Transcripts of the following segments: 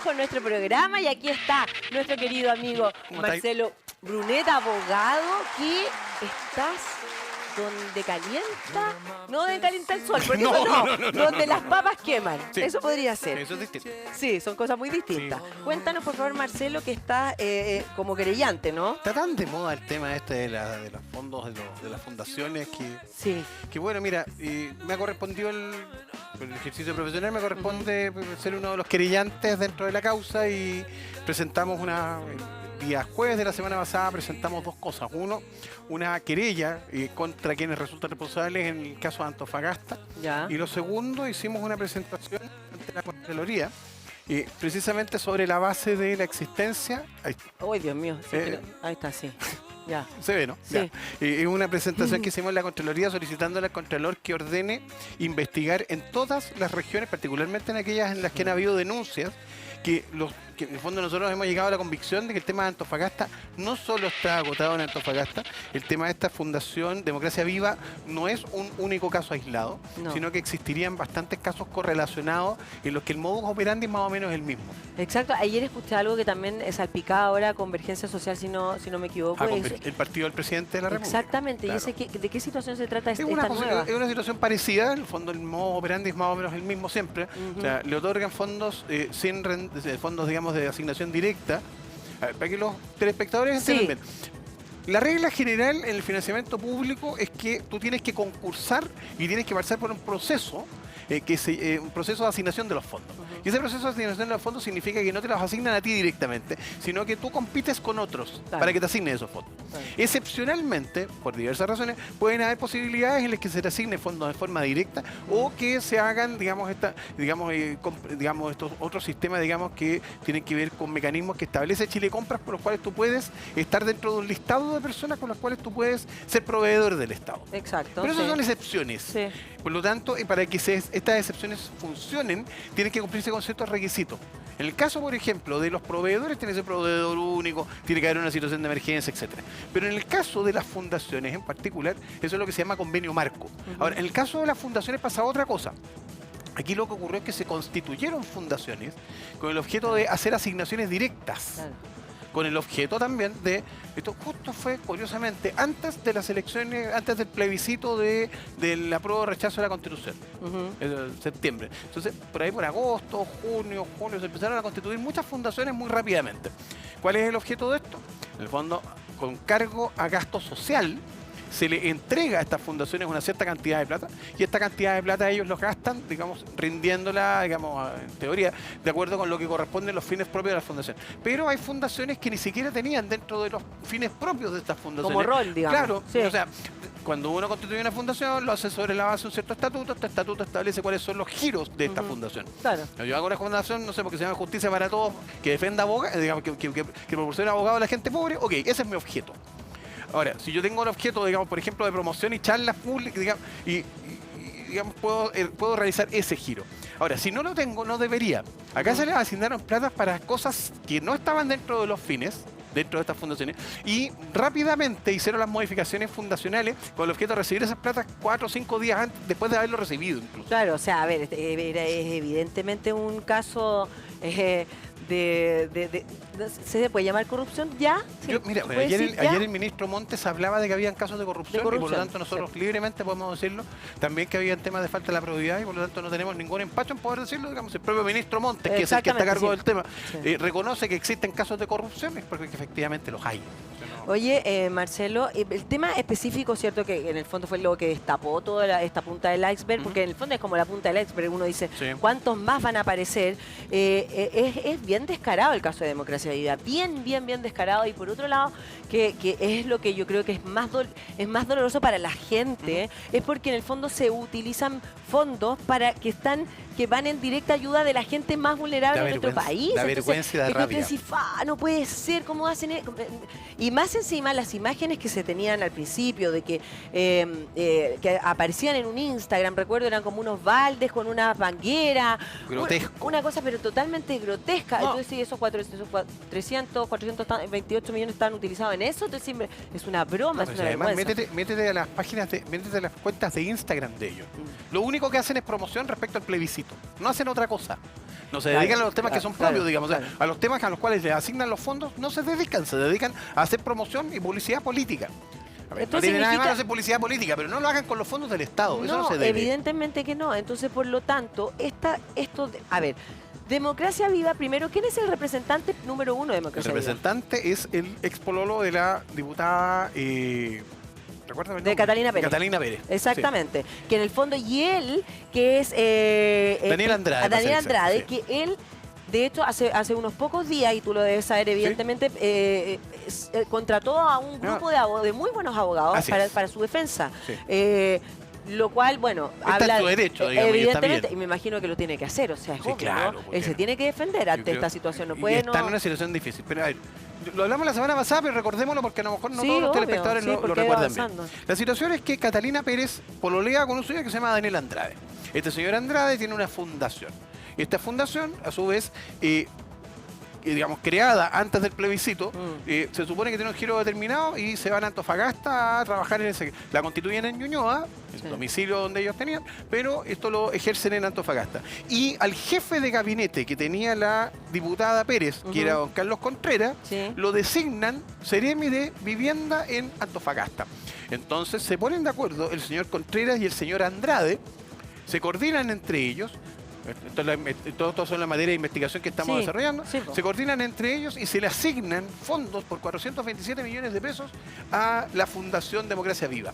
trabajo en nuestro programa y aquí está nuestro querido amigo Marcelo Brunet, abogado, que estás donde calienta, no donde calienta el sol, porque eso no, donde las papas queman. Sí. Eso podría ser. Eso es distinto. Sí, son cosas muy distintas. Sí. Cuéntanos, por favor, Marcelo, que está como querellante, ¿no? Está tan de moda el tema este de los fondos, de las fundaciones, que bueno, mira, me ha correspondido el ejercicio profesional, me corresponde ser uno de los querellantes dentro de la causa y presentamos día jueves de la semana pasada presentamos dos cosas. Uno, una querella contra quienes resultan responsables en el caso de Antofagasta. Ya. Y lo segundo, hicimos una presentación ante la Contraloría, precisamente sobre la base de la existencia. ¡Ay, Dios mío! Sí, ahí está, sí. Ya. Se ve, ¿no? Sí. Es una presentación que hicimos en la Contraloría solicitando al Contralor que ordene investigar en todas las regiones, particularmente en aquellas en las que han habido denuncias, que en el fondo nosotros hemos llegado a la convicción de que el tema de Antofagasta no solo está agotado en Antofagasta, el tema de esta Fundación Democracia Viva no es un único caso aislado, sino que existirían bastantes casos correlacionados en los que el modus operandi es más o menos el mismo. Exacto, ayer escuché algo que también salpicaba ahora Convergencia Social, si no me equivoco. El partido del presidente de la República. Exactamente, claro. ¿Y ¿de qué situación se trata esta nueva? Es una situación parecida, en el fondo el modus operandi es más o menos el mismo siempre, o sea, le otorgan fondos fondos, digamos, de asignación directa, para que los telespectadores entiendan bien. La regla general en el financiamiento público es que tú tienes que concursar y tienes que pasar por un proceso, un proceso de asignación de los fondos. Y ese proceso de asignación de los fondos significa que no te los asignan a ti directamente, sino que tú compites con otros para que te asignen esos fondos. Excepcionalmente, por diversas razones, pueden haber posibilidades en las que se te asignen fondos de forma directa o que se hagan, digamos, estos otros sistemas, digamos, que tienen que ver con mecanismos que establece Chile Compras, por los cuales tú puedes estar dentro de un listado de personas con las cuales tú puedes ser proveedor del Estado. Exacto. Pero esas son excepciones. Sí. Por lo tanto, para que estas excepciones funcionen, tienen que cumplirse con ciertos requisitos. En el caso, por ejemplo, de los proveedores, tiene que ser proveedor único, tiene que haber una situación de emergencia, etcétera. Pero en el caso de las fundaciones en particular, eso es lo que se llama convenio marco. Ahora, en el caso de las fundaciones pasa otra cosa. Aquí lo que ocurrió es que se constituyeron fundaciones con el objeto de hacer asignaciones directas. Claro. Con el objeto también de, esto justo fue, curiosamente, antes de las elecciones, antes del plebiscito del apruebo o rechazo de la Constitución, en septiembre. Entonces, por ahí por agosto, junio, julio, se empezaron a constituir muchas fundaciones muy rápidamente. ¿Cuál es el objeto de esto? En el fondo, con cargo a gasto social, se le entrega a estas fundaciones una cierta cantidad de plata y esta cantidad de plata ellos los gastan, digamos, rindiéndola, digamos, en teoría, de acuerdo con lo que corresponden los fines propios de la fundación. Pero hay fundaciones que ni siquiera tenían dentro de los fines propios de estas fundaciones. Como rol, digamos. Claro, sí. O sea, cuando uno constituye una fundación, lo hace sobre la base de un cierto estatuto, este estatuto establece cuáles son los giros de esta fundación. Claro. Yo hago una fundación, no sé, porque se llama Justicia para Todos, que defienda abogados, digamos, que proporciona abogados a la gente pobre, ok, ese es mi objeto. Ahora, si yo tengo el objeto, digamos, por ejemplo, de promoción y charlas públicas, digamos, digamos, puedo realizar ese giro. Ahora, si no lo tengo, no debería. Acá se les asignaron platas para cosas que no estaban dentro de los fines, dentro de estas fundaciones, y rápidamente hicieron las modificaciones fundacionales con el objeto de recibir esas platas 4 o 5 días antes, después de haberlo recibido incluso. Claro, o sea, a ver, es evidentemente un caso... ¿se puede llamar corrupción ya? Mira, ayer el ministro Montes hablaba de que habían casos de corrupción y por lo tanto nosotros libremente podemos decirlo. También que había temas de falta de la probidad y por lo tanto no tenemos ningún empacho en poder decirlo. Digamos, el propio ministro Montes, que es el que está a cargo del tema, reconoce que existen casos de corrupción porque efectivamente los hay. Oye, Marcelo, el tema específico, ¿cierto? Que en el fondo fue lo que destapó toda esta punta del iceberg, porque en el fondo es como la punta del iceberg, uno dice, ¿cuántos más van a aparecer? Es bien descarado el caso de Democracia Viva, bien descarado, y por otro lado, que es lo que yo creo que es más doloroso para la gente, es porque en el fondo se utilizan fondos para que van en directa ayuda de la gente más vulnerable de nuestro país. La vergüenza y la rabia. Decís, no puede ser, ¿cómo hacen eso? Y más encima, las imágenes que se tenían al principio, de que aparecían en un Instagram, recuerdo, eran como unos baldes con una manguera. Grotesco. Una cosa, pero totalmente grotesca. Entonces, sí, esos 428 millones estaban utilizados en eso, entonces es una broma, es una vergüenza. Métete a las páginas, métete a las cuentas de Instagram de ellos. Lo único que hacen es promoción respecto al plebiscito. No hacen otra cosa. No se dedican a los temas que son propios, digamos. O sea, a los temas a los cuales les asignan los fondos no se dedican a hacer promoción y publicidad política. A ver, no tiene nada de malo hacer publicidad política, pero no lo hagan con los fondos del Estado. Eso no se debe. Evidentemente que no. Entonces, por lo tanto, a ver, Democracia Viva, primero, ¿quién es el representante número 1 de Democracia Viva? El representante es el expololo de la diputada... de Catalina Pérez. Catalina Pérez. Exactamente. Sí. Que en el fondo, y él, que es... Daniel Andrade. Daniel Andrade, sí. Que él, de hecho, hace unos pocos días, y tú lo debes saber, evidentemente, contrató a un grupo de muy buenos abogados para su defensa. Sí. Lo cual, bueno, está en su derecho, digamos, evidentemente, y me imagino que lo tiene que hacer, o sea, es obvio, claro, ¿no? Él se tiene que defender ante esta situación, no puede... Está en una situación difícil, pero a ver, lo hablamos la semana pasada, pero recordémoslo porque a lo mejor no todos los telespectadores lo recuerdan bien. La situación es que Catalina Pérez pololea con un señor que se llama Daniel Andrade. Este señor Andrade tiene una fundación. Esta fundación, a su vez, digamos, creada antes del plebiscito, se supone que tiene un giro determinado y se van a Antofagasta a trabajar en ese... La constituyen en Ñuñoa, el domicilio donde ellos tenían, pero esto lo ejercen en Antofagasta. Y al jefe de gabinete que tenía la diputada Pérez, que era don Carlos Contreras, lo designan seremi de vivienda en Antofagasta. Entonces se ponen de acuerdo el señor Contreras y el señor Andrade, se coordinan entre ellos. Todos son la materia de investigación que estamos desarrollando. Se coordinan entre ellos y se le asignan fondos por 427 millones de pesos a la Fundación Democracia Viva.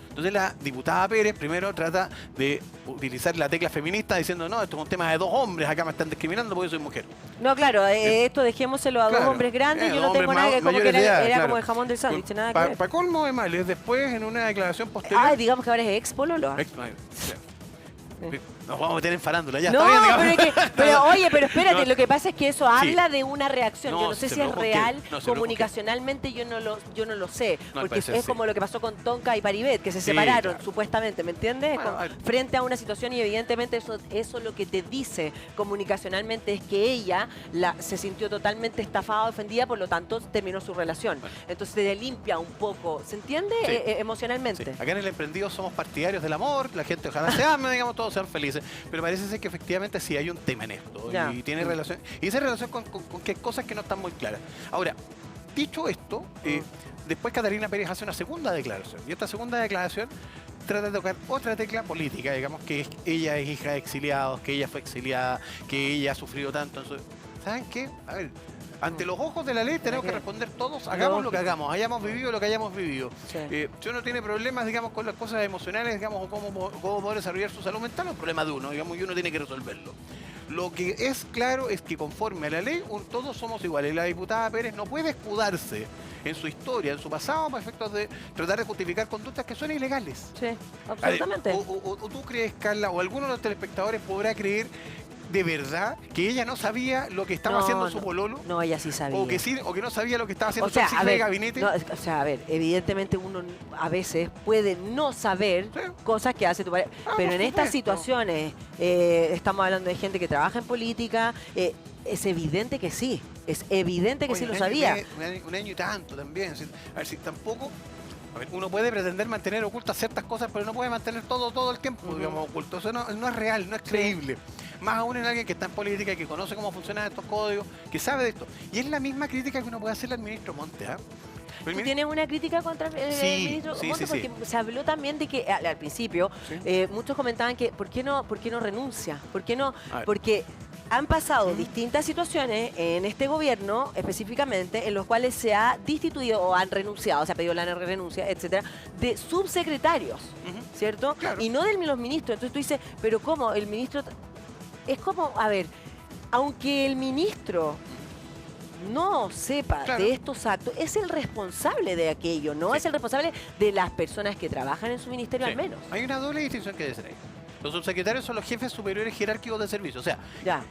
Entonces la diputada Pérez primero trata de utilizar la tecla feminista diciendo, no, esto es un tema de dos hombres, acá me están discriminando porque soy mujer. No, claro, esto dejémoselo a dos hombres grandes, yo no tengo nada que... Como que era como el jamón del sándwich, nada que ver. Para colmo de males, después en una declaración posterior... digamos que ahora es ex pololo. Nos vamos a meter en farándula, ya no, está bien. Pero espérate, lo que pasa es que eso habla de una reacción. Yo no sé si es real, comunicacionalmente yo no lo sé. Porque es como lo que pasó con Tonka y Paribet, que se separaron, supuestamente, ¿me entiendes? Frente a una situación y evidentemente eso lo que te dice comunicacionalmente es que ella se sintió totalmente estafada, ofendida, por lo tanto terminó su relación. Entonces se limpia un poco, ¿se entiende? Emocionalmente. Acá en El Emprendido somos partidarios del amor, la gente ojalá se ame, digamos, todos sean felices. Pero parece ser que efectivamente sí hay un tema en esto. Y tiene relación. Y esa relación con que cosas que no están muy claras. Ahora, dicho esto, después Catalina Pérez hace una segunda declaración. Y esta segunda declaración trata de tocar otra tecla política, digamos, que ella es hija de exiliados, que ella fue exiliada, que ella ha sufrido tanto. ¿Saben qué? A ver, ante los ojos de la ley tenemos que responder todos, hagamos lo que hagamos, hayamos vivido lo que hayamos vivido. Si uno tiene problemas, digamos, con las cosas emocionales, digamos, o cómo poder desarrollar su salud mental, es un problema de uno, digamos, y uno tiene que resolverlo. Lo que es claro es que conforme a la ley, todos somos iguales. La diputada Pérez no puede escudarse en su historia, en su pasado, para efectos de tratar de justificar conductas que son ilegales. Sí, absolutamente. O tú crees, Carla, o alguno de los telespectadores podrá creer de verdad que ella no sabía lo que estaba haciendo su pololo. No, ella sí sabía. O que no sabía lo que estaba haciendo su jefe de gabinete. A ver, evidentemente uno a veces puede no saber cosas que hace tu pareja. Pero en estas situaciones, estamos hablando de gente que trabaja en política, es evidente que sí. Es evidente que sí lo sabía. Un año y tanto también. A ver, si tampoco... A ver, uno puede pretender mantener ocultas ciertas cosas, pero no puede mantener todo el tiempo, digamos, oculto. Eso no es real, no es creíble. Más aún en alguien que está en política, que conoce cómo funcionan estos códigos, que sabe de esto. Y es la misma crítica que uno puede hacerle al ministro Montes. ¿Tú tienes una crítica contra el ministro Montes? Porque se habló también de que al principio muchos comentaban que ¿por qué no renuncia? ¿Por qué no? Porque han pasado distintas situaciones en este gobierno, específicamente, en los cuales se ha destituido o han renunciado, se ha pedido la renuncia, etcétera, de subsecretarios, ¿cierto? Claro. Y no de los ministros. Entonces tú dices, ¿pero cómo? El ministro... Es como, a ver, aunque el ministro no sepa de estos actos, es el responsable de aquello, ¿no? Es el responsable de las personas que trabajan en su ministerio, al menos. Hay una doble distinción que debe ahí. Los subsecretarios son los jefes superiores jerárquicos de servicio. O sea,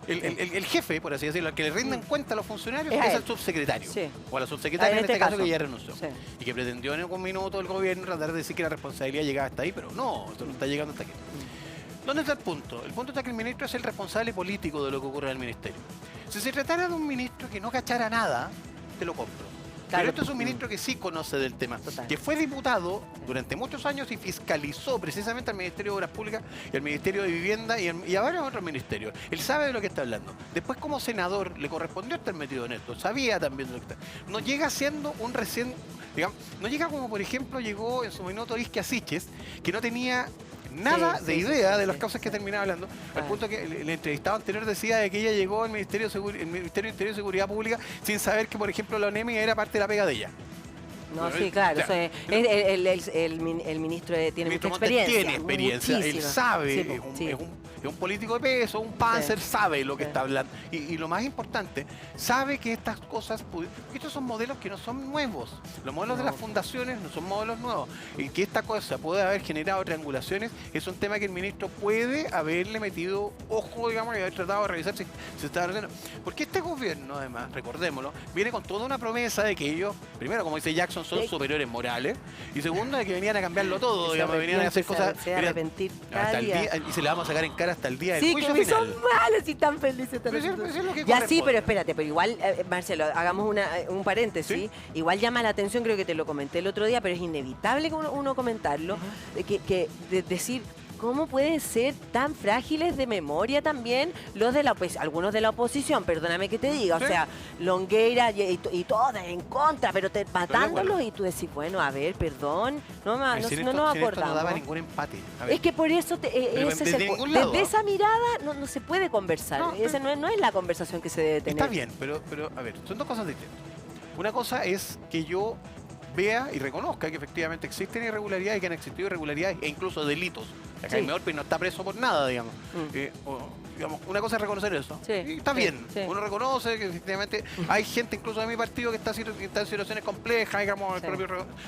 el jefe, por así decirlo, al que le rinden cuenta a los funcionarios, es el subsecretario. O a la subsecretaria en este caso que ya renunció. Y que pretendió en algún minuto el gobierno tratar de decir que la responsabilidad llegaba hasta ahí, pero no, esto no está llegando hasta aquí. ¿Dónde está el punto? El punto está que el ministro es el responsable político de lo que ocurre en el ministerio. Si se tratara de un ministro que no cachara nada, te lo compro. Claro. Pero esto es un ministro que sí conoce del tema, que fue diputado durante muchos años y fiscalizó precisamente al Ministerio de Obras Públicas y al Ministerio de Vivienda y a varios otros ministerios. Él sabe de lo que está hablando. Después, como senador, le correspondió estar metido en esto. Sabía también de lo que está. No llega siendo un recién, digamos, no llega como, por ejemplo, llegó en su minuto Isquia Siches, que no tenía nada de idea de las causas que terminaba hablando, al punto que el entrevistado anterior decía de que ella llegó al Ministerio de Interior y Seguridad Pública sin saber que, por ejemplo, la ONEMI era parte de la pega de ella. No, sí, claro. O sea, el ministro tiene mucha experiencia. Tiene experiencia, él sabe, es un político de peso, un Panzer, sabe lo que está hablando. Y lo más importante, sabe que estas cosas, estos son modelos que no son nuevos. Los modelos de las fundaciones no son modelos nuevos. Y que esta cosa puede haber generado triangulaciones es un tema que el ministro puede haberle metido ojo, digamos, y haber tratado de revisar si se está haciendo. Porque este gobierno, además, recordémoslo, viene con toda una promesa de que ellos, primero, como dice Jackson, son superiores morales, y segundo, de que venían a cambiarlo todo, digamos, venían a hacer cosas. Se va a arrepentir cada día. Y se le vamos a sacar en cara hasta el día del juicio final. Sí, que son malos y tan felices. Ya sí, pero espérate, pero igual, Marcelo, hagamos un paréntesis. ¿Sí? Igual llama la atención, creo que te lo comenté el otro día, pero es inevitable que uno comentarlo, que decir, ¿cómo pueden ser tan frágiles de memoria también los de algunos de la oposición? Perdóname que te diga, o sea, Longueira y todas en contra, pero matándolos y tú decís, bueno, a ver, perdón, no nos acordamos. No daba ningún empate. Es que por eso desde esa mirada no se puede conversar. Esa no es la conversación que se debe tener. Está bien, pero a ver, son dos cosas distintas. Una cosa es que yo vea y reconozca que efectivamente existen irregularidades y que han existido irregularidades e incluso delitos. Jaime Orpin no está preso por nada, digamos. Digamos, una cosa es reconocer eso. Y está bien. Uno reconoce que efectivamente hay gente incluso de mi partido que está en situaciones complejas, digamos, el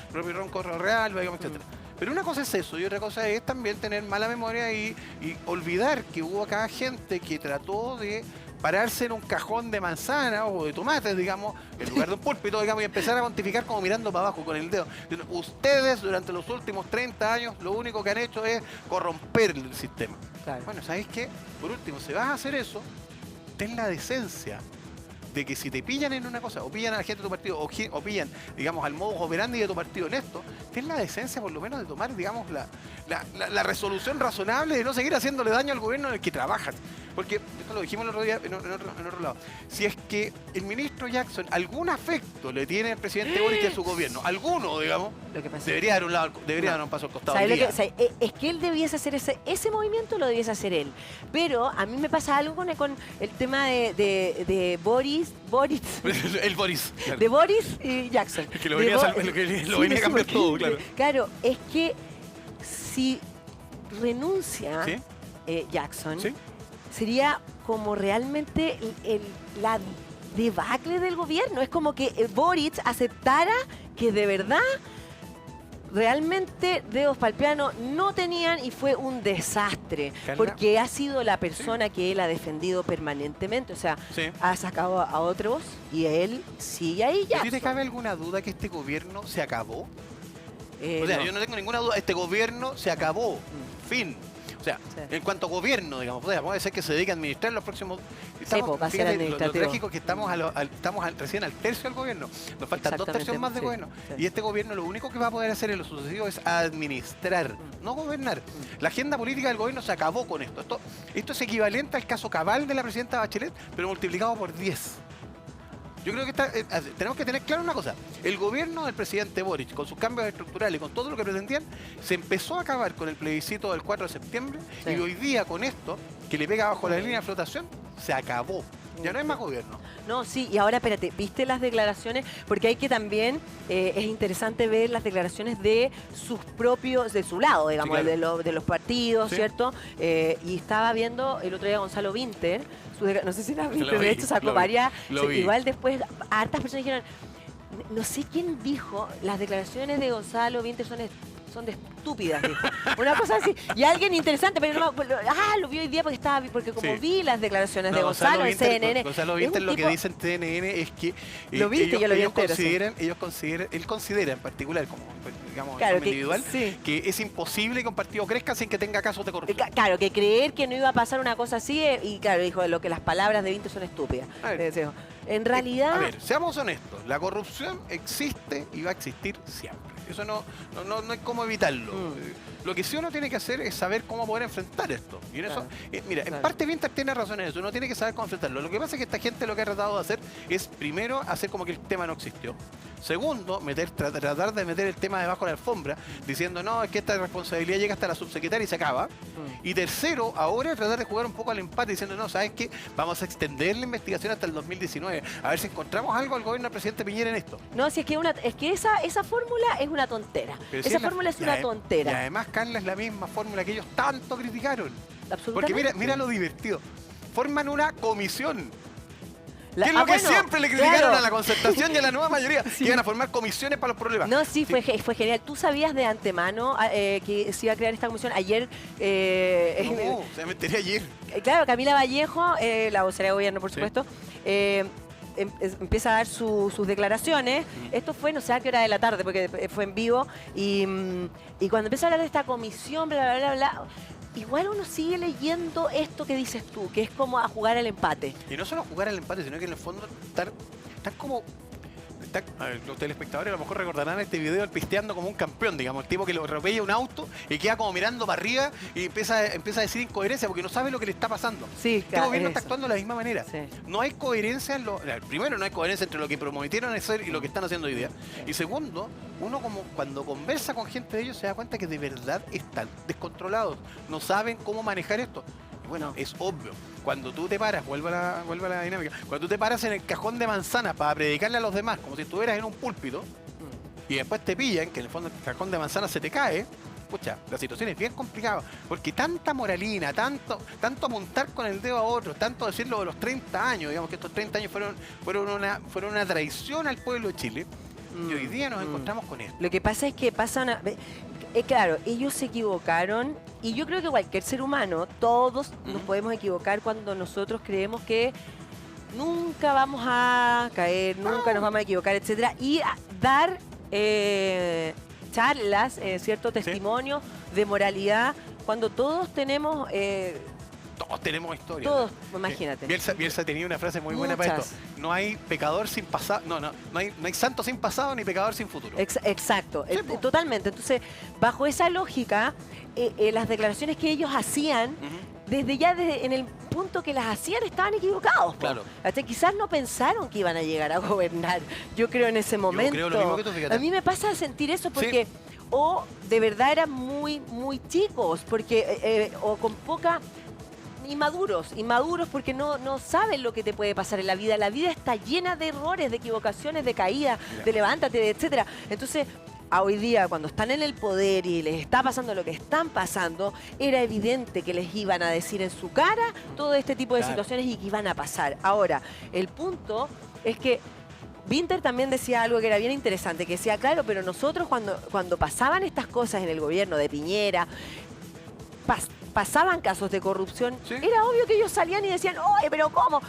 propio Ronco Real, digamos, etc. Pero una cosa es eso y otra cosa es también tener mala memoria y olvidar que hubo acá gente que trató de pararse en un cajón de manzanas o de tomates, digamos, en lugar de un púlpito, digamos, y empezar a cuantificar como mirando para abajo con el dedo. Ustedes, durante los últimos 30 años, lo único que han hecho es corromper el sistema. Claro. Bueno, ¿sabéis qué? Por último, si vas a hacer eso, ten la decencia de que si te pillan en una cosa, o pillan a la gente de tu partido, o pillan, digamos, al modus operandi de tu partido en esto, ten la decencia por lo menos de tomar, digamos, la resolución razonable de no seguir haciéndole daño al gobierno en el que trabajas. Porque, esto lo dijimos el otro día en otro lado, si es que el ministro Jackson algún afecto le tiene al presidente Boric y a su gobierno, alguno, digamos, debería dar un paso al costado. Es que él debiese hacer ese movimiento, lo debiese hacer él. Pero a mí me pasa algo con el tema de Boris. El Boris. Claro. De Boris y Jackson. Que lo venía a cambiar todo, claro. Claro, es que si renuncia Jackson, sería como realmente la debacle del gobierno. Es como que Boric aceptara que de verdad realmente dedos para el piano no tenían y fue un desastre. Porque ha sido la persona que él ha defendido permanentemente. O sea, ha sacado a otros y él sigue ahí ya. ¿Y te cabe alguna duda que este gobierno se acabó? O sea, yo no tengo ninguna duda. Este gobierno se acabó. Fin. O sea, en cuanto a gobierno, digamos, puede ser que se dedique a administrar los próximos... va a ser administrativo. Lo trágico es que estamos recién al tercio del gobierno. Nos faltan 2 tercios más de gobierno. Y este gobierno lo único que va a poder hacer en lo sucesivo es administrar, no gobernar. La agenda política del gobierno se acabó con esto. Esto es equivalente al caso cabal de la presidenta Bachelet, pero multiplicado por 10. Yo creo que tenemos que tener claro una cosa. El gobierno del presidente Boric, con sus cambios estructurales y con todo lo que pretendían, se empezó a acabar con el plebiscito del 4 de septiembre y hoy día con esto, que le pega bajo la línea de flotación, se acabó. Ya no hay más gobierno. No, sí, y ahora espérate, ¿viste las declaraciones? Porque hay que también, es interesante ver las declaraciones de sus propios, de su lado, digamos, de los partidos, ¿cierto? Y estaba viendo el otro día Gonzalo Vinter, no sé si las viste, de hecho sacó varias, igual después hartas personas dijeron, no sé quién dijo, las declaraciones de Gonzalo Vinter son son de estúpidas, dijo. Una cosa así. Y alguien interesante, pero no me acuerdo. Lo vi hoy día porque como vi las declaraciones de Gonzalo en CNN. Gonzalo Vinter lo que dice en CNN es que él considera en particular, como digamos, claro, individual, que es imposible que un partido crezca sin que tenga casos de corrupción. Claro, que creer que no iba a pasar una cosa así, y claro, dijo lo que las palabras de Vinter son estúpidas. En realidad... A ver, seamos honestos, la corrupción existe y va a existir siempre. Eso no hay cómo evitarlo. Lo que sí uno tiene que hacer es saber cómo poder enfrentar esto. Y en eso, mira, en parte Vinter tiene razón en eso, uno tiene que saber cómo enfrentarlo. Lo que pasa es que esta gente lo que ha tratado de hacer es, primero, hacer como que el tema no existió. Segundo, tratar de meter el tema debajo de la alfombra, diciendo, no, es que esta responsabilidad llega hasta la subsecretaria y se acaba. Y tercero, ahora tratar de jugar un poco al empate, diciendo, no, ¿sabes qué? Vamos a extender la investigación hasta el 2019, a ver si encontramos algo al gobierno del presidente Piñera en esto. No, si es que esa fórmula es una tontera. Esa fórmula es una tontera. Y además, Carla, es la misma fórmula que ellos tanto criticaron. Absolutamente. Porque mira lo divertido. Forman una comisión. Que es lo que siempre le criticaron a la Concertación y a la nueva mayoría, que iban a formar comisiones para los problemas. No, fue genial. ¿Tú sabías de antemano que se iba a crear esta comisión? Ayer... no, se metería ayer. Claro, Camila Vallejo, la vocera de gobierno, por supuesto, empieza a dar sus declaraciones. Esto fue, no sé a qué hora de la tarde, porque fue en vivo. Y cuando empieza a hablar de esta comisión, bla, bla, bla, bla... Igual uno sigue leyendo esto que dices tú, que es como a jugar al empate. Y no solo jugar al empate, sino que en el fondo están como... A ver, los telespectadores a lo mejor recordarán este video del pisteando como un campeón, digamos, el tipo que lo atropella un auto y queda como mirando para arriba y empieza a decir incoherencia porque no sabe lo que le está pasando. Sí, este gobierno está actuando de la misma manera. Sí. No hay coherencia primero, no hay coherencia entre lo que prometieron hacer y lo que están haciendo hoy día. Y segundo, uno como cuando conversa con gente de ellos se da cuenta que de verdad están descontrolados, no saben cómo manejar esto. Bueno, es obvio. Cuando tú te paras, vuelve a la dinámica, cuando tú te paras en el cajón de manzanas para predicarle a los demás, como si estuvieras en un púlpito, y después te pillan, que en el fondo el cajón de manzanas se te cae, escucha, la situación es bien complicada, porque tanta moralina, tanto apuntar con el dedo a otros, tanto decirlo de los 30 años, digamos que estos 30 años fueron una traición al pueblo de Chile, y hoy día nos encontramos con esto. Lo que pasa es que claro, ellos se equivocaron y yo creo que cualquier ser humano, todos nos podemos equivocar cuando nosotros creemos que nunca vamos a caer, nunca nos vamos a equivocar, etcétera, y dar charlas, cierto testimonio de moralidad cuando todos tenemos... Todos tenemos historia. Todos, imagínate. Bielsa tenía una frase muy buena para esto. No hay pecador sin pasado, no hay santo sin pasado ni pecador sin futuro. Exacto, sí, totalmente. Entonces, bajo esa lógica, las declaraciones que ellos hacían, desde en el punto que las hacían estaban equivocados. Claro. Hasta quizás no pensaron que iban a llegar a gobernar. Yo creo en ese momento. Yo creo lo mismo que tú, fíjate. A mí me pasa sentir eso porque o de verdad eran muy, muy chicos, porque o con poca... Inmaduros porque no saben lo que te puede pasar en la vida. La vida está llena de errores, de equivocaciones, de caídas, de levántate, etcétera. Entonces, hoy día, cuando están en el poder y les está pasando lo que están pasando, era evidente que les iban a decir en su cara todo este tipo de situaciones y que iban a pasar. Ahora, el punto es que Vinter también decía algo que era bien interesante, que decía, claro, pero nosotros cuando pasaban estas cosas en el gobierno de Piñera, pasaban casos de corrupción, era obvio que ellos salían y decían, oye, pero ¿cómo?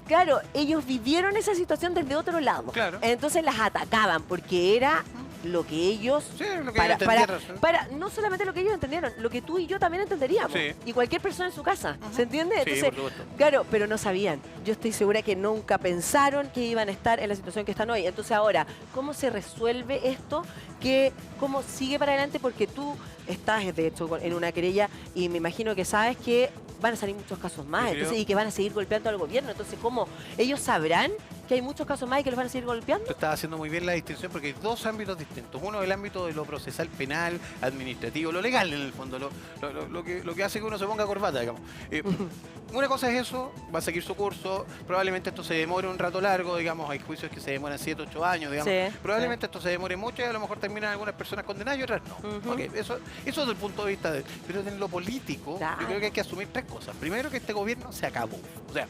Claro, ellos vivieron esa situación desde otro lado. Claro. Entonces las atacaban porque era lo que ellos... Sí, lo que no solamente lo que ellos entendieron, lo que tú y yo también entenderíamos. Sí. Y cualquier persona en su casa, ¿se entiende? Sí, entonces, por supuesto. Claro, pero no sabían. Yo estoy segura que nunca pensaron que iban a estar en la situación que están hoy. Entonces ahora, ¿cómo se resuelve esto? ¿Cómo sigue para adelante? Porque tú estás, de hecho, en una querella y me imagino que sabes que van a salir muchos casos más, entonces, y que van a seguir golpeando al gobierno. Entonces, ¿cómo? ¿Ellos sabrán que hay muchos casos más y que los van a seguir golpeando? Tú estás haciendo muy bien la distinción porque hay dos ámbitos distintos. Uno, el ámbito de lo procesal, penal, administrativo, lo legal en el fondo, lo que hace que uno se ponga corbata, digamos. Una cosa es eso, va a seguir su curso, probablemente esto se demore un rato largo, digamos, hay juicios que se demoran 7, 8 años, digamos. Probablemente esto se demore mucho y a lo mejor terminan algunas personas condenadas y otras no. Okay, eso desde el punto de vista pero en lo político, yo creo que hay que asumir tres cosas. Primero, que este gobierno se acabó. O sea,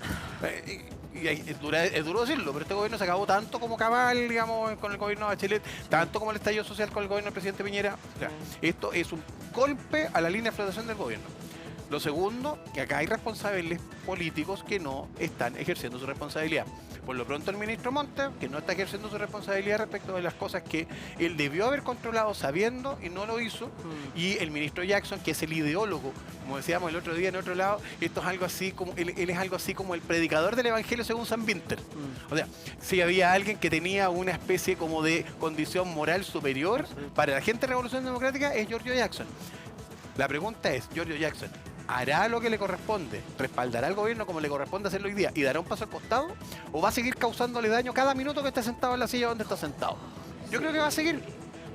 y es duro decirlo, pero este gobierno se acabó tanto como Cabal, digamos, con el gobierno de Bachelet, tanto como el estallido social con el gobierno del presidente Piñera. O sea, esto es un golpe a la línea de flotación del gobierno. Lo segundo, que acá hay responsables políticos que no están ejerciendo su responsabilidad. Por lo pronto el ministro Montes, que no está ejerciendo su responsabilidad respecto de las cosas que él debió haber controlado sabiendo y no lo hizo. Y el ministro Jackson, que es el ideólogo, como decíamos el otro día en otro lado, esto es algo así como, él es algo así como el predicador del evangelio según San Winter. O sea, si había alguien que tenía una especie como de condición moral superior para la gente de Revolución Democrática, es Giorgio Jackson. La pregunta es, Giorgio Jackson, ¿hará lo que le corresponde? ¿Respaldará al gobierno como le corresponde hacerlo hoy día? ¿Y dará un paso al costado? ¿O va a seguir causándole daño cada minuto que esté sentado en la silla donde está sentado? Yo creo que va a seguir.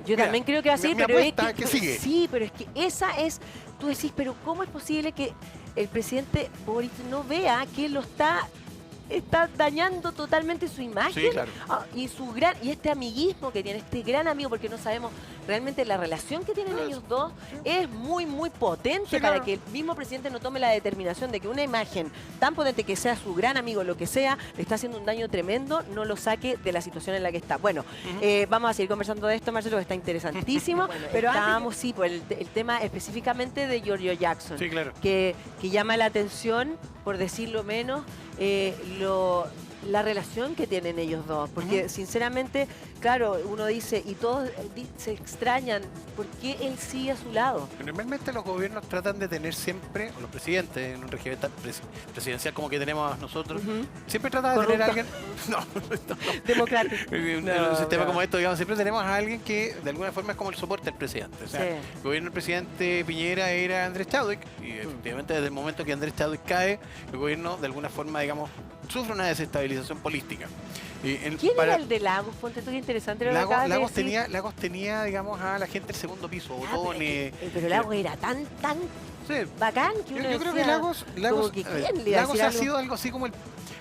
Yo también creo que va a seguir, pero es que sigue. Sí, pero es que esa es... Tú decís, pero ¿cómo es posible que el presidente Boric no vea que lo está dañando totalmente su imagen? Sí, claro. Y este amiguismo que tiene, este gran amigo, porque no sabemos realmente la relación que tienen ellos dos, es muy, muy potente para que el mismo presidente no tome la determinación de que una imagen tan potente que sea su gran amigo, lo que sea, le está haciendo un daño tremendo, no lo saque de la situación en la que está. Bueno, vamos a seguir conversando de esto, Marcelo, que está interesantísimo, pero estábamos, sí, por el tema específicamente de Giorgio Jackson, sí, claro, que llama la atención, por decirlo menos, la relación que tienen ellos dos, porque sinceramente, claro, uno dice, y todos se extrañan, ¿por qué él sigue a su lado? Normalmente los gobiernos tratan de tener siempre, o los presidentes en un régimen presidencial como que tenemos nosotros, siempre tratan de tener a alguien... No. Democrático. En un sistema como esto, digamos, siempre tenemos a alguien que de alguna forma es como el soporte del presidente. O sea, el gobierno del presidente Piñera era Andrés Chadwick, y efectivamente desde el momento que Andrés Chadwick cae, el gobierno de alguna forma, digamos, sufre una desestabilización política. ¿Quién era el de Lagos? Ponte tú, interesante. Lagos tenía, digamos, a la gente del segundo piso, botones. Pero Lagos era tan bacán que uno yo creo que Lagos ha sido algo así como el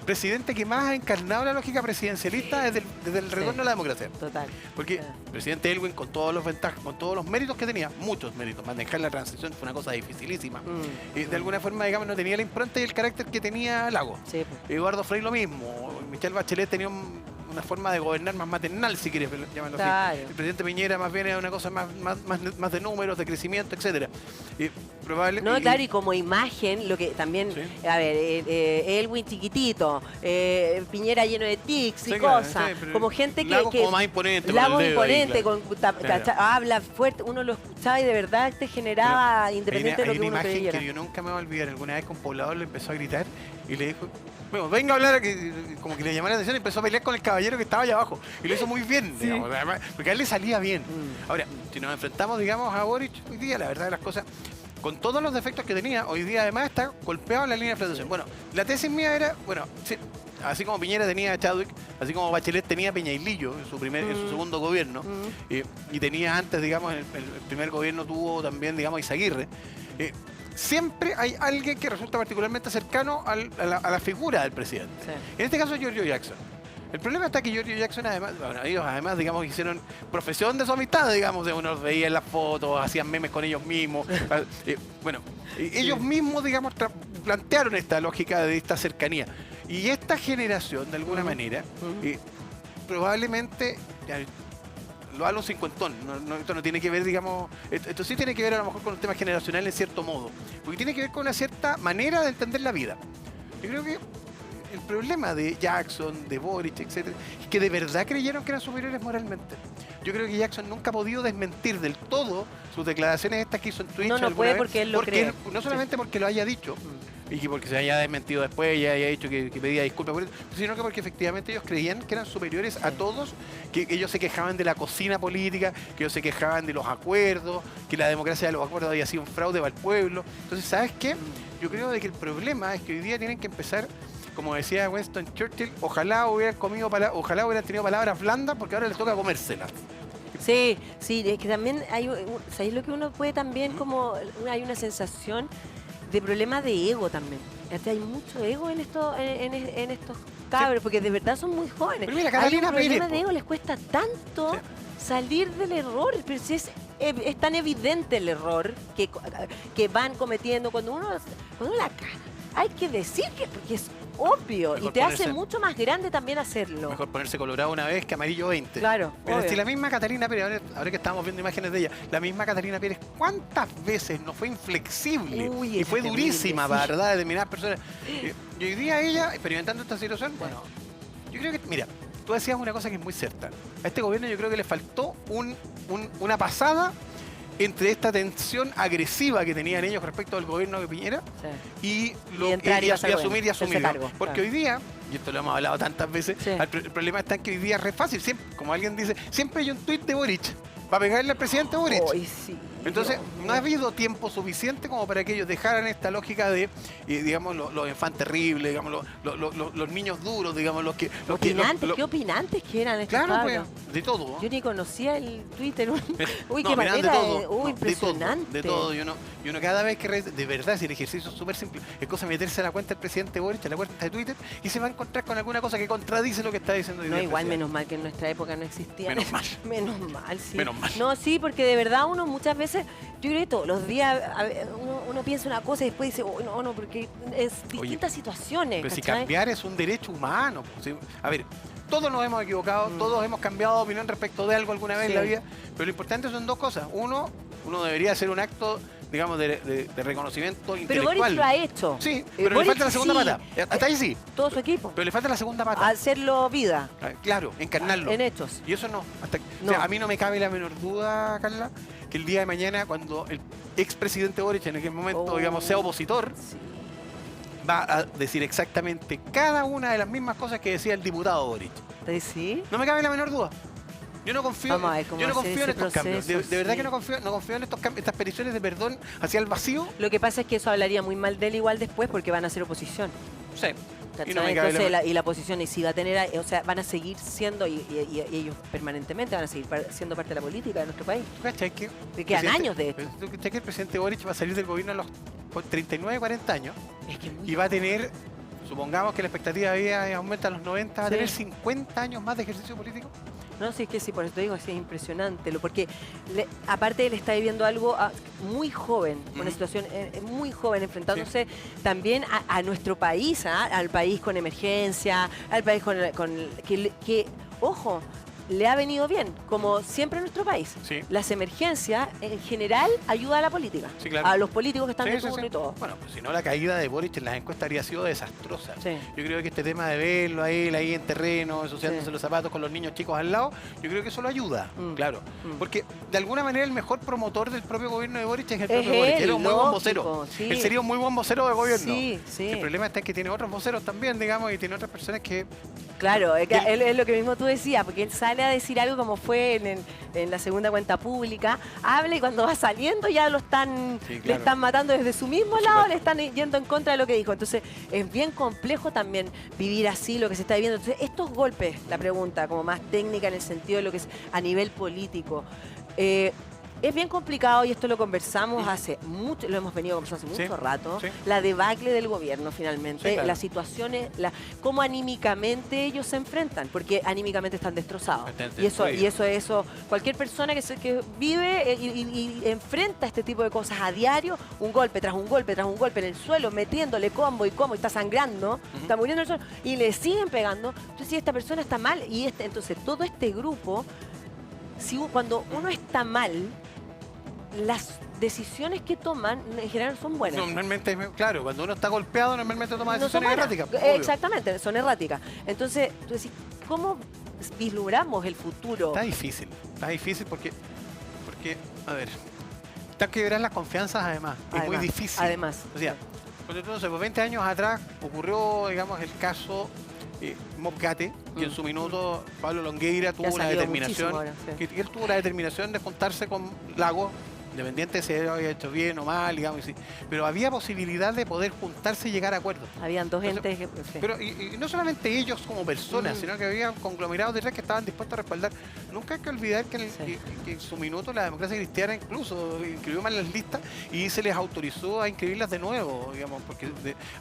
presidente que más ha encarnado la lógica presidencialista desde el retorno a la democracia. Total. Porque el presidente Elwin, con todos los ventajas, con todos los méritos que tenía, muchos méritos, manejar la transición fue una cosa dificilísima. Y de alguna forma, digamos, no tenía la impronta y el carácter que tenía Lagos. Sí. Eduardo Frei lo mismo. Michelle Bachelet tenía una forma de gobernar más maternal, si quieres llamarlo así. El presidente Piñera más bien era una cosa más de números, de crecimiento, etcétera. Claro, y como imagen, lo que también, a ver, Elwin chiquitito, Piñera lleno de tics y cosas, como gente Lagos que como más imponente, Lagos imponente, ahí, claro. habla fuerte, uno lo escuchaba y de verdad te generaba, independiente de lo que uno creyera. Hay una imagen que yo nunca me voy a olvidar. Alguna vez que un poblador le empezó a gritar y le dijo, bueno, venga a hablar, como que le llamó la atención y empezó a pelear con el caballero que estaba allá abajo. Y lo hizo muy bien, digamos, porque a él le salía bien. Ahora, si nos enfrentamos, digamos, a Boric hoy día, la verdad de las cosas, con todos los defectos que tenía, hoy día además está golpeado en la línea de flotación. Bueno, la tesis mía era, bueno, sí, así como Piñera tenía a Chadwick, así como Bachelet tenía a Peñailillo en su segundo gobierno, y tenía antes, digamos, el primer gobierno tuvo también, digamos, Izaguirre. Siempre hay alguien que resulta particularmente cercano a la figura del presidente. En este caso, Giorgio Jackson. El problema está que Giorgio Jackson, además, bueno, ellos además, digamos, hicieron profesión de su amistad, digamos, uno los veía en las fotos, hacían memes con ellos mismos. Ellos mismos, digamos, plantearon esta lógica de esta cercanía. Y esta generación, de alguna manera, probablemente... lo hablo un cincuentón, esto no tiene que ver, digamos, esto sí tiene que ver a lo mejor con un tema generacional en cierto modo, porque tiene que ver con una cierta manera de entender la vida. Yo creo que el problema de Jackson, de Boric, etcétera, es que de verdad creyeron que eran superiores moralmente. Yo creo que Jackson nunca ha podido desmentir del todo sus declaraciones estas que hizo en Twitch. No puede porque él lo cree. No solamente porque lo haya dicho, y porque se haya desmentido después y haya dicho que pedía disculpas por eso, sino que porque efectivamente ellos creían que eran superiores a todos, que ellos se quejaban de la cocina política, que ellos se quejaban de los acuerdos, que la democracia de los acuerdos había sido un fraude para el pueblo. Entonces, ¿sabes qué? Yo creo de que el problema es que hoy día tienen que empezar, como decía Winston Churchill, ojalá hubieran tenido palabras blandas porque ahora les toca comérselas. Sí, es que también ¿sabéis lo que uno puede también como hay una sensación de problema de ego también? Hay mucho ego en estos cabros, porque de verdad son muy jóvenes. Pero mira, hay un problema de ego, les cuesta tanto salir del error, pero si es tan evidente el error que van cometiendo cuando uno la caga. Hay que decir que, porque es obvio. Mejor Y te hace ponerse- mucho más grande también hacerlo. Mejor ponerse colorado una vez que amarillo 20. Claro, Pero obvio. si la misma Catalina Pérez, ahora que estamos viendo imágenes de ella, la misma Catalina Pérez, ¿cuántas veces no fue inflexible? Uy, Y es fue terrible, durísima sí. para ¿verdad? Determinadas personas. Y hoy día ella, experimentando esta situación, bueno, yo creo que, mira, tú decías una cosa que es muy cierta. A este gobierno yo creo que le faltó una pasada entre esta tensión agresiva que tenían ellos respecto al gobierno de Piñera Sí. y entrar y pasar al asumir y gobierno, hacerse asumirlo. cargo, Porque claro. hoy día, y esto lo hemos hablado tantas veces, Sí. el problema está en que hoy día es re fácil. Siempre, como alguien dice, siempre hay un tuit de Boric para pegarle al presidente Boric. Ay, sí, Entonces, Dios no ha mío. habido tiempo suficiente como para que ellos dejaran esta lógica de, digamos, los infantes terribles, digamos, los niños duros, digamos, los que... ¿Qué opinantes que eran estos Claro, pues, cabros? de todo. Yo ni conocía el Twitter. Uy, No, qué miraban manera. de todo. Uy, No, impresionante. De todo. Y uno cada vez que... De verdad, si el ejercicio es súper simple. Es cosa de meterse a la cuenta del presidente Boric, a la cuenta de Twitter, y se va a encontrar con alguna cosa que contradice lo que está diciendo hoy No, día el igual presidente. menos mal que en nuestra época no existía. Menos mal. Menos mal, sí. Menos mal. No, sí, porque de verdad uno muchas veces, yo creo que todos los días uno piensa una cosa y después dice, oh, no, porque es distintas situaciones. Pero si ¿cachai? cambiar es un derecho humano. Pues, ¿sí? A ver, todos nos hemos equivocado, todos hemos cambiado de opinión respecto de algo alguna vez Sí. en la vida, pero lo importante son dos cosas. Uno debería hacer un acto, digamos, de reconocimiento Pero intelectual. Boric lo ha hecho. Sí, pero le Boric falta la segunda sí. pata. Hasta ahí sí, Todo su equipo. pero le falta la segunda pata. Hacerlo vida, Claro, encarnarlo. en hechos. Y eso no. O No. sea, a mí no me cabe la menor duda, Carla, que el día de mañana, cuando el expresidente Boric en aquel momento, Oh. digamos, sea opositor, Sí. va a decir exactamente cada una de las mismas cosas que decía el diputado Boric. ¿Sí? No me cabe la menor duda. Yo no confío, Vamos a ver cómo yo no hacer confío en ese estos cambios. proceso, De verdad sí. que no confío en estos cambios, estas peticiones de perdón hacia el vacío. Lo que pasa es que eso hablaría muy mal de él igual después porque van a ser oposición. Sí. ¿Cachai? Y no me cabe Entonces, la- y la oposición y si va a tener, o sea, van a seguir siendo, y ellos permanentemente van a seguir siendo parte de la política de nuestro país. ¿Tú cachai que Me quedan presidente- años de esto. ¿Tú cachai que el presidente Boric va a salir del gobierno a los 39, 40 años? Es que Y va a tener, supongamos que la expectativa de vida aumenta a los 90, va a Sí. tener 50 años más de ejercicio político. No, sí, es que sí, por eso te digo, sí, es impresionante. Porque aparte él está viviendo algo muy joven, una Ujú. situación muy joven, enfrentándose también a nuestro país, al país con emergencia, al país que, ojo, le ha venido bien, como siempre en nuestro país. Sí. Las emergencias, en general, ayudan a la política, Sí, claro. a los políticos que están de Sí, sí, turno sí. y todo. Bueno, pues si no, la caída de Boric en las encuestas habría sido desastrosa. Sí. Yo creo que este tema de verlo a él ahí en terreno, ensuciándose Sí. los zapatos con los niños chicos al lado, yo creo que eso lo ayuda, claro. Porque de alguna manera el mejor promotor del propio gobierno de Boric es el propio Boric. él, Él es un muy buen lógico, vocero. sí. Él sería un muy buen vocero de gobierno. Sí, sí. El problema está en que tiene otros voceros también, digamos, y tiene otras personas que... Claro, es, que Él- es lo que mismo tú decías, porque él sale a decir algo como fue en la segunda cuenta pública, habla y cuando va saliendo ya Sí, le claro. están matando desde su mismo Por lado, supuesto. le están yendo en contra de lo que dijo. Entonces es bien complejo también vivir así lo que se está viviendo. Entonces estos golpes, la pregunta como más técnica en el sentido de lo que es a nivel político, es bien complicado y esto lo conversamos hace mucho, lo hemos venido conversando hace Sí, mucho rato, sí. la debacle del gobierno finalmente, Sí, claro. las situaciones, cómo anímicamente ellos se enfrentan, porque anímicamente están destrozados. Están Y eso, cualquier persona que vive y enfrenta este tipo de cosas a diario, un golpe tras un golpe tras un golpe en el suelo, metiéndole combo y está sangrando, está muriendo en el suelo, y le siguen pegando. Entonces, si esta persona está mal, entonces todo este grupo, cuando uno está mal, las decisiones que toman en general son buenas. Normalmente, claro, cuando uno está golpeado, normalmente toma No son decisiones buenas. erráticas. obvio. Exactamente, son erráticas. Entonces, tú decís, ¿cómo vislumbramos el futuro? Está difícil porque, a ver, están quebradas las confianzas además, es muy difícil. Además. O sea, cuando tú, no sé, pues 20 años atrás ocurrió, digamos, el caso Mobgate, que en su minuto Pablo Longueira tuvo ha la salido determinación, muchísimo ahora, sí. que él tuvo la determinación de juntarse con Lago, independiente de si él había hecho bien o mal, digamos, y sí, pero había posibilidad de poder juntarse y llegar a acuerdos. Habían dos Entonces, entes que... sí. Pero y no solamente ellos como personas, sino que había conglomerados detrás que estaban dispuestos a respaldar. Nunca hay que olvidar que que en su minuto la democracia cristiana incluso inscribió mal las listas y se les autorizó a inscribirlas de nuevo, digamos, porque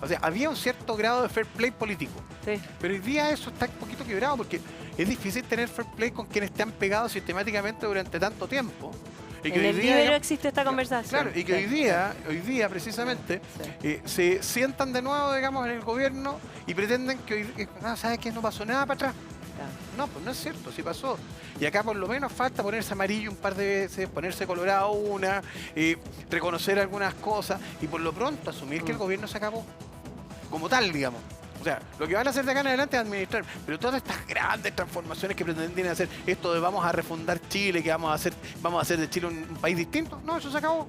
o sea, había un cierto grado de fair play político. Sí. Pero hoy día eso está un poquito quebrado porque es difícil tener fair play con quienes te han pegado sistemáticamente durante tanto tiempo. Y que en hoy el día, libro existe esta conversación. Claro, y que hoy día precisamente, se sientan de nuevo, digamos, en el gobierno y pretenden que hoy, ¿sabes qué? No pasó nada para atrás. No, pues no es cierto, sí pasó. Y acá por lo menos falta ponerse amarillo un par de veces, ponerse colorado una, reconocer algunas cosas y por lo pronto asumir que el gobierno se acabó. Como tal, digamos. O sea, lo que van a hacer de acá en adelante es administrar, pero todas estas grandes transformaciones que pretenden hacer, esto de vamos a refundar Chile, que vamos a hacer de Chile un país distinto, no, eso se acabó.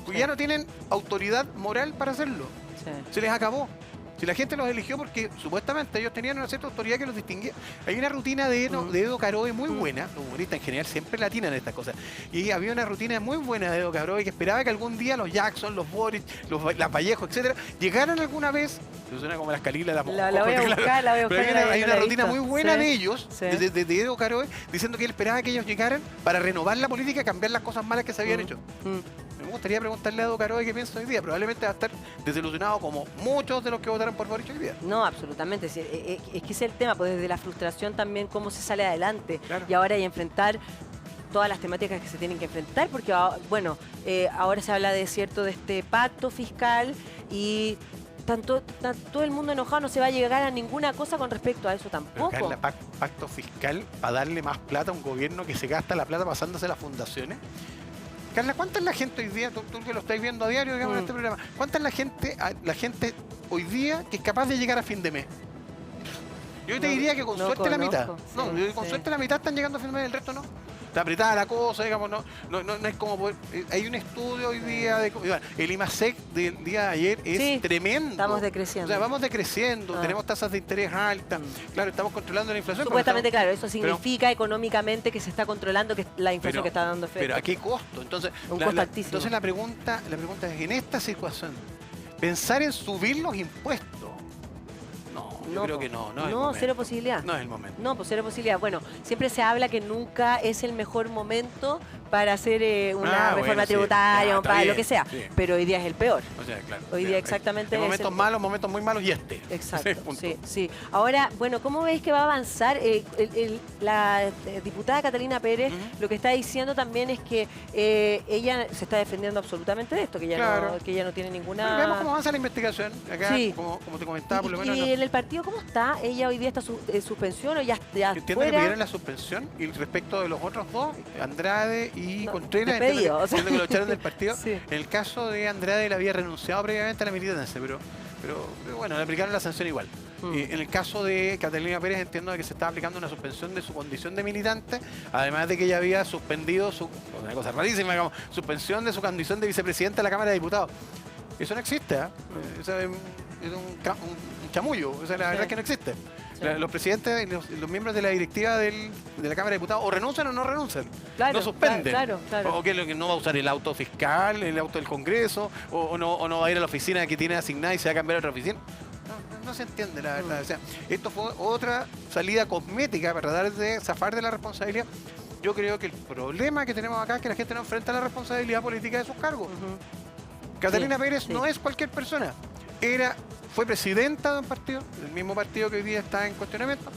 Porque ya no tienen autoridad moral para hacerlo. Se les acabó. Si la gente los eligió porque supuestamente ellos tenían una cierta autoridad que los distinguía. Hay una rutina de Edo Caroe muy buena, los humoristas en general siempre latinan estas cosas. Y había una rutina muy buena de Edo Caroe que esperaba que algún día los Jackson, los Boris, las Vallejo, etcétera, llegaran alguna vez. Eso suena como las Calilas, la voy a buscar, la voy a buscar. Pero hay una rutina muy buena de ellos, de Edo Caroe, diciendo que él esperaba que ellos llegaran para renovar la política y cambiar las cosas malas que se habían hecho. Me gustaría preguntarle a Edo Caroe qué piensa hoy día. Probablemente va a estar desilusionado como muchos de los que votaron por Boric hoy día. No, absolutamente. Es que ese es el tema, pues desde la frustración también cómo se sale adelante. Claro. Y ahora hay que enfrentar todas las temáticas que se tienen que enfrentar, porque bueno, ahora se habla de este pacto fiscal y todo el mundo enojado, no se va a llegar a ninguna cosa con respecto a eso tampoco. Pero, Carla, pacto fiscal para darle más plata a un gobierno que se gasta la plata pasándose las fundaciones. Carla, ¿cuánta es la gente hoy día, tú que lo estáis viendo a diario, digamos, en este programa, cuánta es la gente hoy día que es capaz de llegar a fin de mes? Yo te diría que con suerte la mitad. Con suerte la mitad están llegando a fin de mes, el resto no. Está apretada la cosa, digamos, no es como poder, hay un estudio hoy día el IMASEC del día de ayer es tremendo. Estamos decreciendo. O sea, vamos decreciendo, tenemos tasas de interés altas, claro, estamos controlando la inflación. Supuestamente, claro, eso significa económicamente que se está controlando la inflación que está dando efecto. Pero ¿a qué costo? Entonces, un costo altísimo. Entonces la pregunta es, en esta situación, pensar en subir los impuestos. Yo creo que no. No, cero posibilidad. No es el momento. No, pues cero posibilidad. Bueno, siempre se habla que nunca es el mejor momento para hacer una reforma tributaria, para lo que sea. Sí. Pero hoy día es el peor. O sea, claro. Hoy día exactamente es momentos malos, momentos muy malos y este. Exacto. Sí. Ahora, bueno, ¿cómo veis que va a avanzar? La diputada Catalina Pérez lo que está diciendo también es que ella se está defendiendo absolutamente de esto, que ella no tiene ninguna... Pero veamos cómo avanza la investigación. Acá, como te comentaba, por lo menos... ¿Y en el partido cómo está? ¿Ella hoy día está suspensión o ya entiendo que pidieron la suspensión y respecto de los otros dos, Andrade y Contreras, entiendo que lo echaron del partido. En el caso de Andrade, él había renunciado previamente a la militancia, pero bueno, le aplicaron la sanción igual. En el caso de Catalina Pérez, entiendo que se estaba aplicando una suspensión de su condición de militante, además de que ella había suspendido una cosa rarísima, digamos, suspensión de su condición de vicepresidenta de la Cámara de Diputados. Eso no existe, Eso es un chamullo, o sea, la verdad es que no existe. Los presidentes y los miembros de la directiva de la Cámara de Diputados o renuncian o no renuncian, no suspenden. O que no va a usar el auto fiscal, el auto del Congreso, o no va a ir a la oficina que tiene asignada y se va a cambiar a otra oficina. No se entiende, la verdad. O sea, esto fue otra salida cosmética para tratar de zafar de la responsabilidad. Yo creo que el problema que tenemos acá es que la gente no enfrenta la responsabilidad política de sus cargos. Catalina Pérez no es cualquier persona. Fue presidenta de un partido, del mismo partido que hoy día está en cuestionamiento.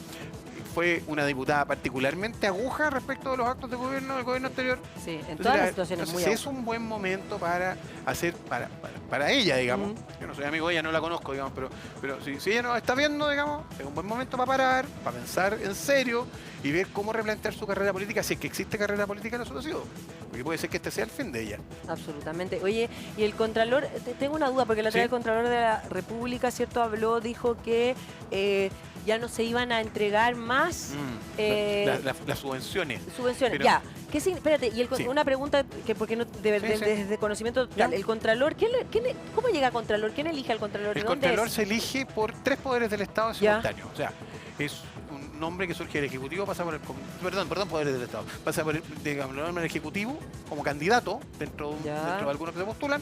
Fue una diputada particularmente aguja respecto de los actos de gobierno del gobierno anterior. Sí, en todas las situaciones muy agujas. Es un buen momento para ella, digamos. Yo no soy amigo de ella, no la conozco, digamos, pero si ella nos está viendo, digamos, es un buen momento para parar, para pensar en serio y ver cómo replantear su carrera política, si es que existe carrera política en la sociedad. Porque puede ser que este sea el fin de ella. Absolutamente. Oye, y el Contralor, tengo una duda, porque la otra vez el Contralor de la República, ¿cierto? Dijo que ya no se iban a entregar más... las subvenciones. Subvenciones, pero, ya. Espérate, y una pregunta, que porque no desde conocimiento total. El Contralor, ¿cómo llega a Contralor? ¿Quién elige al Contralor? El Contralor se elige por 3 poderes del Estado en simultáneo. O sea, es un nombre que surge del Ejecutivo, pasa por el... Perdón, poderes del Estado. Pasa por el Ejecutivo como candidato dentro de algunos que se postulan,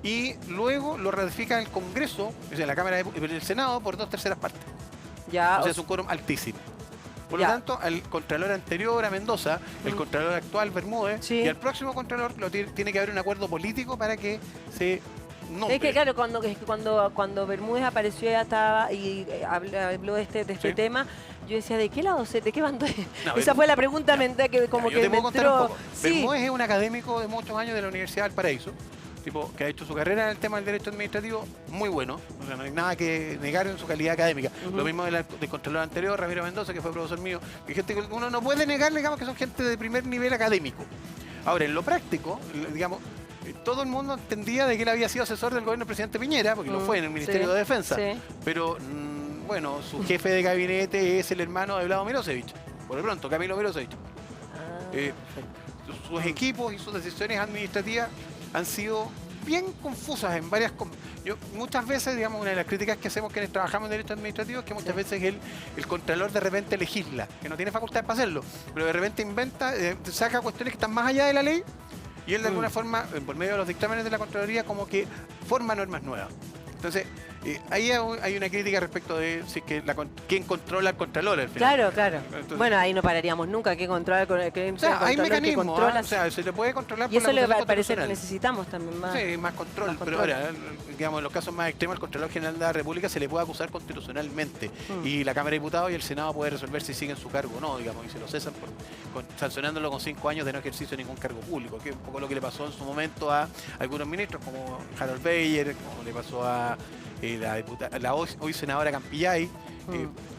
y luego lo ratifica el Congreso, o sea, la Cámara del Senado, por 2/3 partes. O sea, es un quórum altísimo. Por lo tanto, al Contralor anterior, a Mendoza, el Contralor actual, Bermúdez, y al próximo Contralor tiene que haber un acuerdo político para que se nombre. Es que claro, cuando Bermúdez apareció ya estaba y habló de este Sí. tema, yo decía, ¿de qué lado ¿de qué bando es? No, Esa fue la pregunta mental que como yo que te me puedo contar un entró. poco. Sí. Bermúdez es un académico de muchos años de la Universidad del Paraíso, tipo que ha hecho su carrera en el tema del derecho administrativo muy bueno, o sea, no hay nada que negar en su calidad académica. Lo mismo del Contralor anterior, Ramiro Mendoza, que fue profesor mío, y gente que uno no puede negar, digamos, que son gente de primer nivel académico. Ahora, en lo práctico, digamos, todo el mundo entendía de que él había sido asesor del gobierno del presidente Piñera, porque lo fue en el Ministerio de Defensa, pero bueno, su jefe de gabinete es el hermano de Vlado Milosevic, por lo pronto, Camilo Milosevic. Sus equipos y sus decisiones administrativas han sido bien confusas en varias... muchas veces, digamos, una de las críticas que hacemos quienes trabajamos en derecho administrativo es que muchas veces el contralor de repente legisla, que no tiene facultad para hacerlo, pero de repente inventa, saca cuestiones que están más allá de la ley y él de alguna forma, por medio de los dictámenes de la Contraloría, como que forma normas nuevas. Entonces, ahí hay una crítica respecto de si es que quién controla al Contralor al final. Claro, claro. Entonces, bueno, ahí no pararíamos nunca. ¿Qué controla o sea, hay mecanismos, o sea, se le puede controlar. Y eso le va a parecer que necesitamos también más. Sí, más control. Pero ahora, digamos, en los casos más extremos, el Contralor General de la República se le puede acusar constitucionalmente. Y la Cámara de Diputados y el Senado puede resolver si sigue en su cargo o no, digamos, y se lo cesan sancionándolo con 5 años de no ejercicio de ningún cargo público, que es un poco lo que le pasó en su momento a algunos ministros, como Harold Bayer, como le pasó a la hoy senadora Campillay.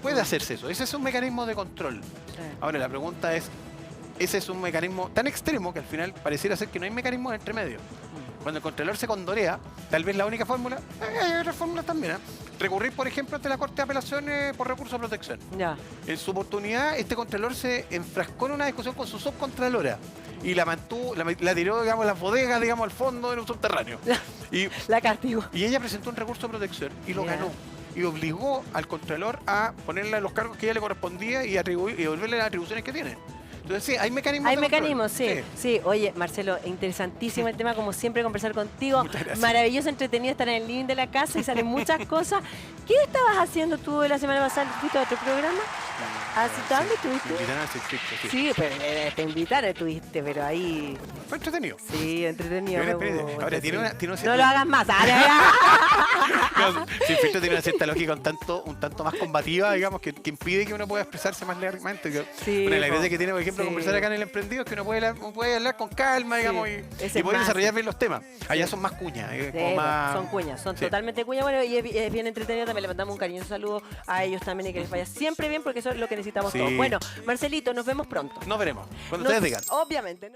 Puede hacerse eso. Ese es un mecanismo de control. Ahora, la pregunta es, ese es un mecanismo tan extremo que al final pareciera ser que no hay mecanismos entre medio. Cuando el Contralor se condorea, tal vez la única fórmula, hay otras fórmulas también, recurrir, por ejemplo, ante la Corte de Apelaciones por recurso de protección. En su oportunidad, este Contralor se enfrascó en una discusión con su subcontralora y la mantuvo, la tiró, digamos, las bodegas, digamos, al fondo en un subterráneo. La castigó. Y ella presentó un recurso de protección y lo ganó. Y obligó al Contralor a ponerle los cargos que ella le correspondía y devolverle las atribuciones que tiene. Entonces, sí, hay mecanismos. Hay mecanismos, sí. Oye, Marcelo, interesantísimo el tema, como siempre, conversar contigo. Maravilloso, entretenido estar en el living de la casa y salen muchas cosas. ¿Qué estabas haciendo tú la semana pasada? ¿Fuiste a otro programa? ¿Dónde estuviste? Me invitaron al circuito, sí, pero te invitaron, estuviste, pero ahí... Fue entretenido. Sí, entretenido. Ahora, tiene una no lo hagas más. Circuito tiene una cierta lógica un tanto más combativa, digamos, que impide que uno pueda expresarse más legalmente. Bueno, la gracia que tiene, por ejemplo, conversar acá en el emprendido es que uno puede hablar con calma, digamos, y puede desarrollar bien los temas. Allá son más cuñas. Son cuñas, son totalmente cuñas. Bueno, y es bien entretenido. También le mandamos un cariñoso saludo a ellos también y que les vaya siempre bien, porque eso es lo que necesitamos todos. Bueno, Marcelito, nos vemos pronto. Nos veremos, cuando ustedes digan. Obviamente.